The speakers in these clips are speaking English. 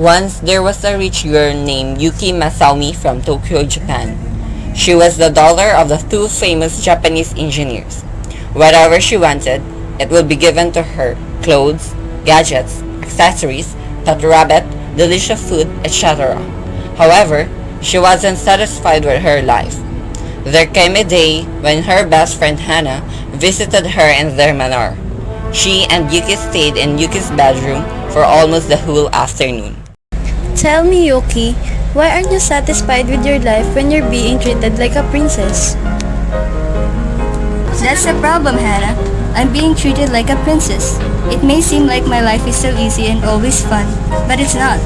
Once there was a rich girl named Yuki Masaomi from Tokyo, Japan. She was the daughter of the two famous Japanese engineers. Whatever she wanted, it would be given to her: clothes, gadgets, accessories, pet rabbit, delicious food, etc. However, she wasn't satisfied with her life. There came a day when her best friend Hana visited her in their manor. She and Yuki stayed in Yuki's bedroom for almost the whole afternoon. Tell me, Yuki, why aren't you satisfied with your life when you're being treated like a princess? That's the problem, Hannah. I'm being treated like a princess. It may seem like my life is so easy and always fun, but it's not.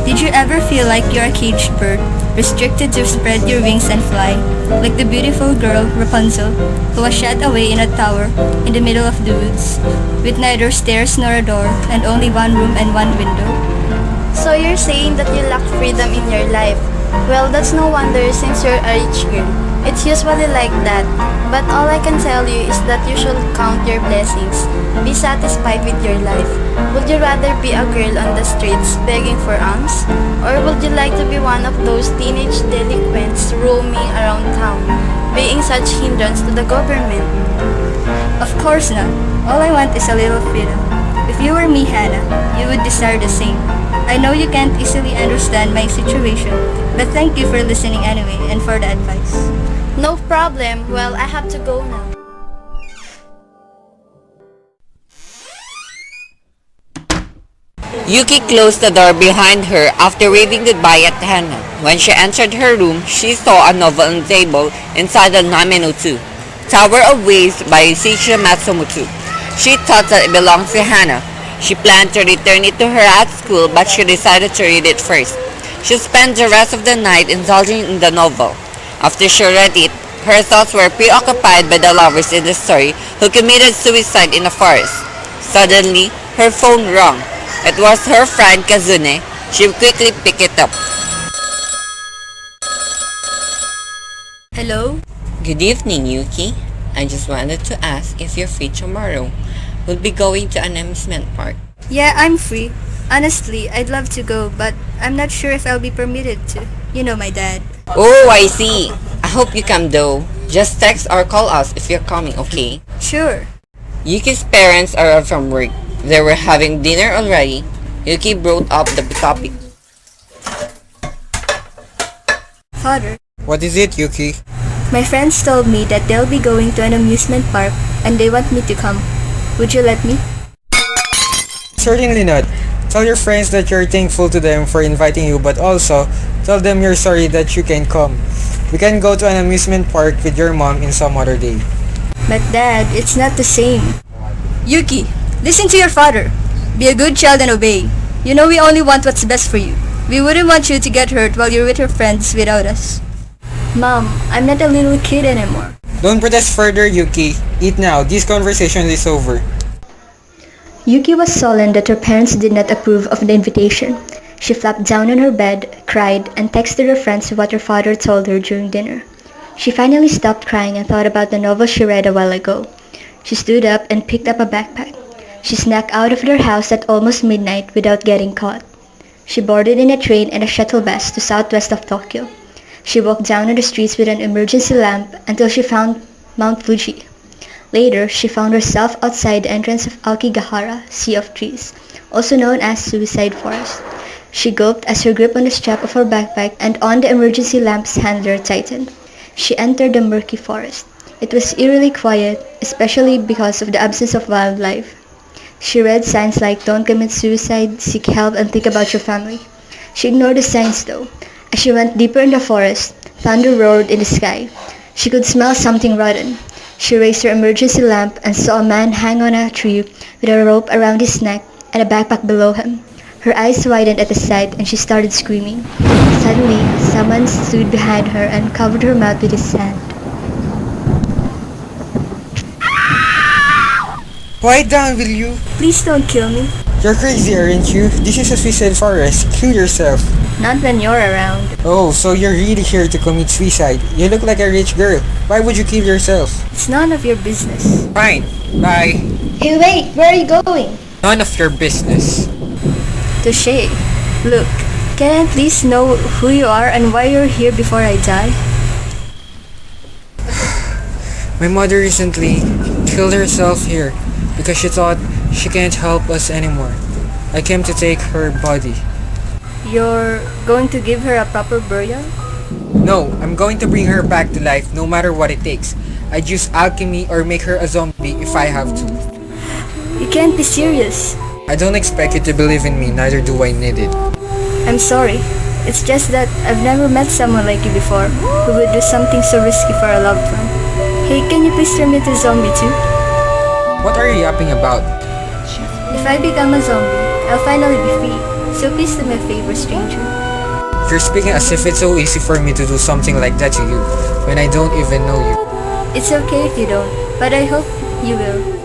Did you ever feel like you're a caged bird, restricted to spread your wings and fly, like the beautiful girl Rapunzel, who was shut away in a tower in the middle of the woods, with neither stairs nor a door, and only one room and one window? So you're saying that you lack freedom in your life. Well, that's no wonder since you're a rich girl. It's usually like that. But all I can tell you is that you should count your blessings. Be satisfied with your life. Would you rather be a girl on the streets begging for alms? Or would you like to be one of those teenage delinquents roaming around town, being such hindrance to the government? Of course not. All I want is a little freedom. If you were me, Hannah, you would desire the same. I know you can't easily understand my situation, but thank you for listening anyway and for the advice. No problem. Well, I have to go now. Yuki closed the door behind her after waving goodbye at Hana. When she entered her room, she saw a novel on the table inside the Namenotu, Tower of Waves by Sita Matsumoto. She thought that it belonged to Hana. She planned to return it to her at school, but she decided to read it first. She spent the rest of the night indulging in the novel. After she read it, her thoughts were preoccupied by the lovers in the story who committed suicide in a forest. Suddenly, her phone rang. It was her friend Kazune. She quickly picked it up. Hello? Good evening, Yuki. I just wanted to ask if you're free tomorrow. We'll be going to an amusement park. Yeah, I'm free. Honestly, I'd love to go, but I'm not sure if I'll be permitted to. You know my dad. Oh, I see. I hope you come though. Just text or call us if you're coming, okay? Sure. Yuki's parents arrived from work. They were having dinner already. Yuki brought up the topic. Father, What is it, Yuki? my friends told me that they'll be going to an amusement park and they want me to come. Would you let me? Certainly not. Tell your friends that you're thankful to them for inviting you, but also tell them you're sorry that you can't come. We can go to an amusement park with your mom in some other day. But Dad, it's not the same. Yuki, listen to your father. Be a good child and obey. You know we only want what's best for you. We wouldn't want you to get hurt while you're with your friends without us. Mom, I'm not a little kid anymore. Don't protest further, Yuki. Eat now. This conversation is over. Yuki was sullen that her parents did not approve of the invitation. She flopped down on her bed, cried, and texted her friends what her father told her during dinner. She finally stopped crying and thought about the novel she read a while ago. She stood up and picked up a backpack. She snuck out of their house at almost midnight without getting caught. She boarded in a train and a shuttle bus to southwest of Tokyo. She walked down on the streets with an emergency lamp until she found Mount Fuji. Later, she found herself outside the entrance of Aokigahara, Sea of Trees, also known as Suicide Forest. She gulped as her grip on the strap of her backpack and on the emergency lamp's handle tightened. She entered the murky forest. It was eerily quiet, especially because of the absence of wildlife. She read signs like "Don't commit suicide, seek help, and think about your family." She ignored the signs though. As she went deeper in the forest, thunder roared in the sky. She could smell something rotten. She raised her emergency lamp and saw a man hang on a tree with a rope around his neck and a backpack below him. Her eyes widened at the sight and she started screaming. Suddenly, someone stood behind her and covered her mouth with his hand. Quiet down, will you? Please don't kill me. You're crazy, aren't you? This is a suicide forest. Kill yourself. Not when you're around. Oh, so you're really here to commit suicide. You look like a rich girl. Why would you kill yourself? It's none of your business. Fine. Bye. Hey wait, where are you going? None of your business. Touché. Look, can I please know who you are and why you're here before I die? My mother recently killed herself here because she thought she can't help us anymore. I came to take her body. You're going to give her a proper burial? No, I'm going to bring her back to life no matter what it takes. I'd use alchemy or make her a zombie if I have to. You can't be serious. I don't expect you to believe in me, neither do I need it. I'm sorry. It's just that I've never met someone like you before who would do something so risky for a loved one. Hey, can you please turn me to zombie too? What are you yapping about? If I become a zombie, I'll finally be free. So please do me a favor, stranger. You're speaking as if it's so easy for me to do something like that to you when I don't even know you. It's okay if you don't, but I hope you will.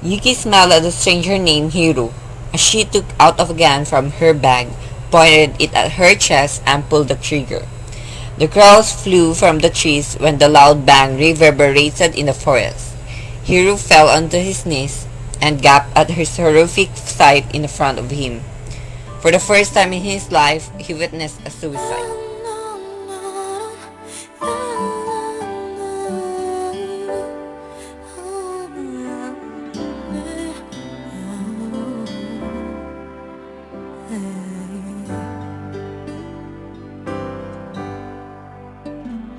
Yuki smiled at the stranger named Hiro as she took out a gun from her bag, pointed it at her chest, and pulled the trigger. The crows flew from the trees when the loud bang reverberated in the forest. Hiro fell onto his knees and gasped at his horrific sight in front of him. For the first time in his life, he witnessed a suicide.